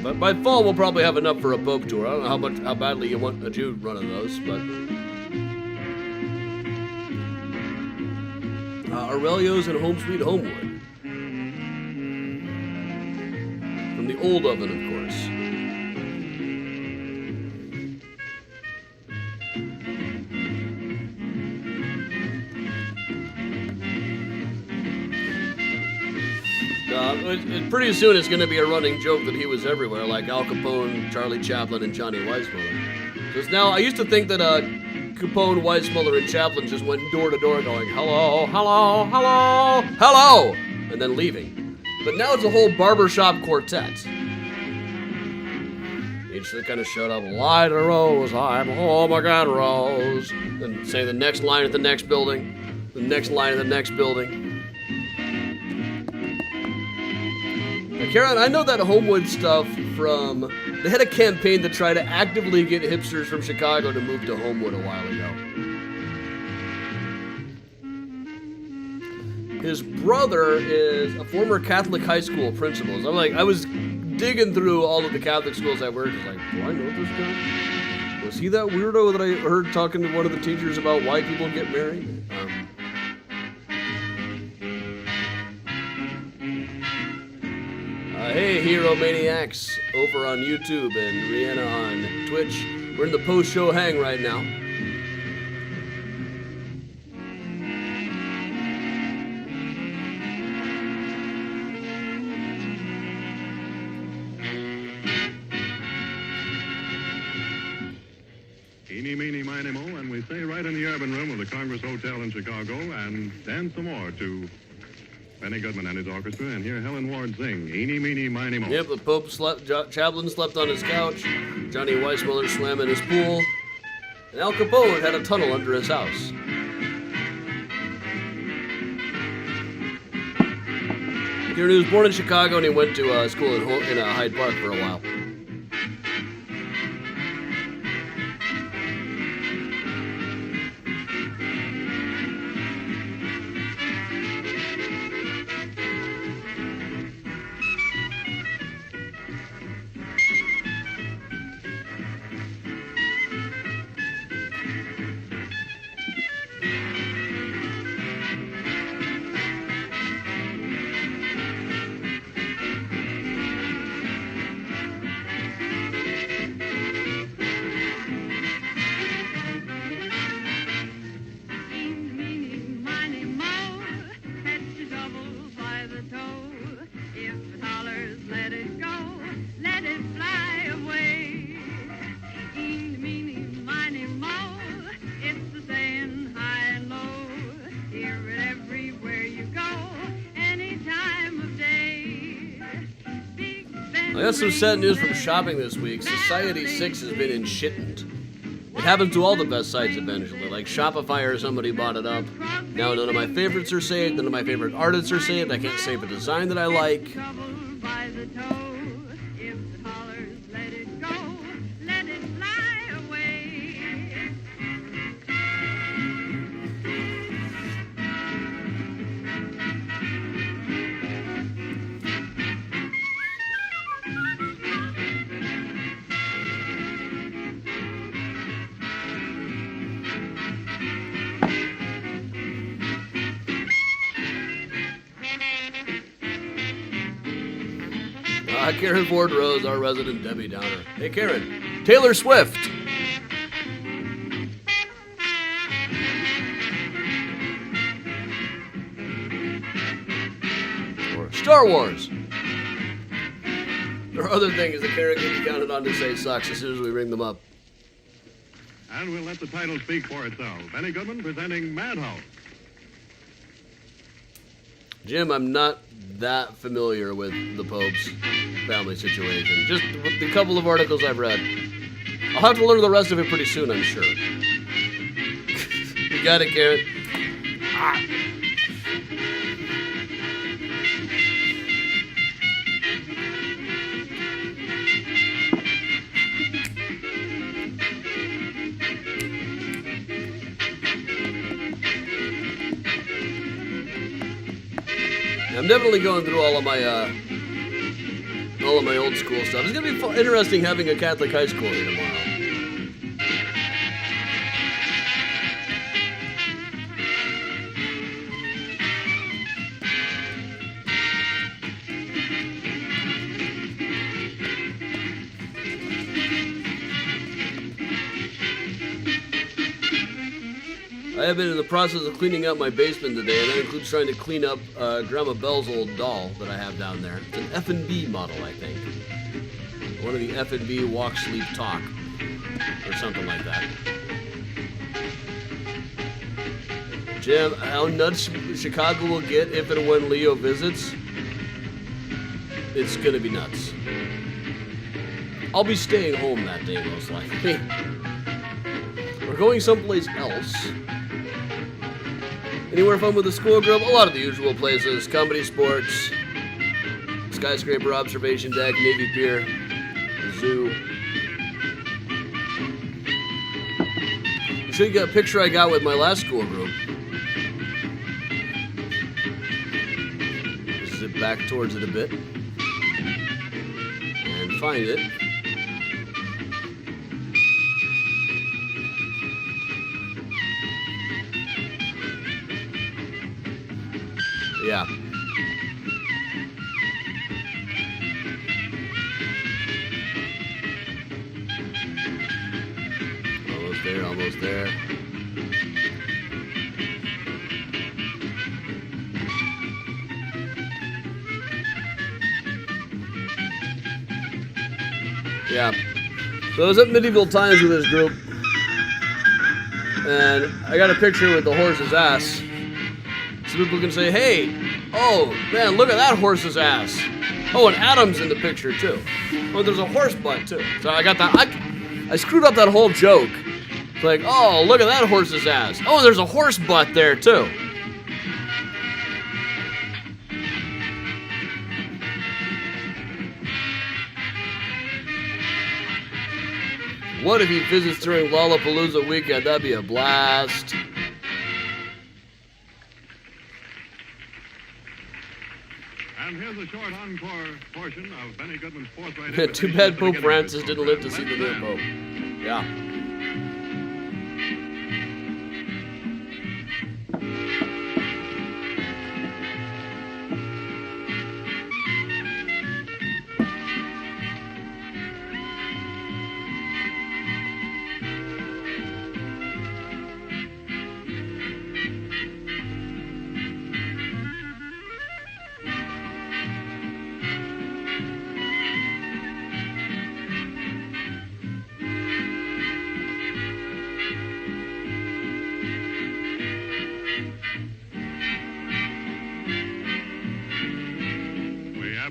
But by fall, we'll probably have enough for a Pope tour. I don't know how badly you want a Jude run of those, but Aurelio's and Home Sweet Homewood. From the old oven, of course. Pretty soon it's going to be a running joke that he was everywhere, like Al Capone, Charlie Chaplin, and Johnny Weissmuller. Because now, I used to think that Capone, Weissmuller, and Chaplin just went door to door going, hello, hello, hello, hello, and then leaving. But now it's a whole barbershop quartet. Each kind of showed up, light a rose, I'm home again, Rose. And say the next line at the next building, the next line at the next building. Karen, I know that Homewood stuff from... They had a campaign to try to actively get hipsters from Chicago to move to Homewood a while ago. His brother is a former Catholic high school principal. So I was digging through all of the Catholic schools I worked. I was like, do I know this guy? Was he that weirdo that I heard talking to one of the teachers about why people get married? Hey, Hero Maniacs over on YouTube and Rihanna on Twitch. We're in the post-show hang right now. Eeny, meeny, miny, mo, and we stay right in the urban room of the Congress Hotel in Chicago and dance some more to Benny Goodman and his orchestra, and hear Helen Ward sing Eeny, Meeny, Miny, Mo. Yep, the Pope slept, Chaplin slept on his couch, Johnny Weissmuller swam in his pool, and Al Capone had a tunnel under his house. He was born in Chicago and he went to school in Hyde Park for a while. I got some sad news from shopping this week. Society 6 has been enshittened. It happens to all the best sites eventually. Like Shopify or somebody bought it up. Now none of my favorites are saved. None of my favorite artists are saved. I can't save a design that I like. Karen Ford Rose, our resident Debbie Downer. Hey, Karen. Taylor Swift. Or Star Wars. There are other things that Karen can be counted on to say sucks as soon as we ring them up. And we'll let the title speak for itself. Benny Goodman presenting Madhouse. Jim, I'm not that familiar with the Pope's family situation. Just with the couple of articles I've read. I'll have to learn the rest of it pretty soon, I'm sure. You got it, Karen. I'm definitely going through all of my old school stuff. It's gonna be interesting having a Catholic high school here tomorrow. I have been in the process of cleaning out my basement today, and that includes trying to clean up Grandma Belle's old doll that I have down there. It's an F&B model, I think. One of the F&B Walk, Sleep, Talk, or something like that. Jim, how nuts Chicago will get if and when Leo visits? It's gonna be nuts. I'll be staying home that day, most likely. We're going someplace else. Anywhere fun with the school group? A lot of the usual places. Comedy Sports, Skyscraper Observation Deck, Navy Pier, the zoo. I'll show you a picture I got with my last school group. Zip back towards it a bit. And find it. Yeah. Almost there. Yeah. So I was at Medieval Times with this group, and I got a picture with the horse's ass. So people can say, hey, oh, man, look at that horse's ass. Oh, and Adam's in the picture, too. Oh, there's a horse butt, too. So I got that. I screwed up that whole joke. It's like, oh, look at that horse's ass. Oh, there's a horse butt there, too. What if he visits during Lollapalooza weekend? That'd be a blast. And here's a short encore portion of Benny Goodman's forthright. Too bad Pope Francis didn't live to see the new Pope. Yeah.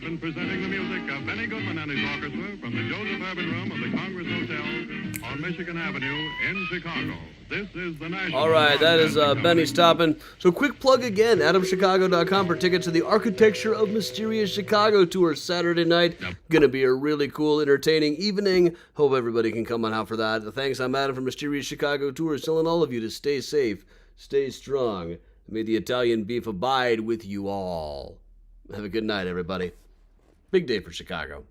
Been presenting the music of Benny Goodman and his orchestra from the Joseph Urban Room of the Congress Hotel on Michigan Avenue in Chicago. This is the National... All right, that is Benny stopping. So quick plug again, AdamChicago.com for tickets to the Architecture of Mysterious Chicago tour Saturday night. Yep. Gonna be a really cool, entertaining evening. Hope everybody can come on out for that. Thanks, I'm Adam from Mysterious Chicago Tours, telling all of you to stay safe, stay strong. May the Italian beef abide with you all. Have a good night, everybody. Big day for Chicago.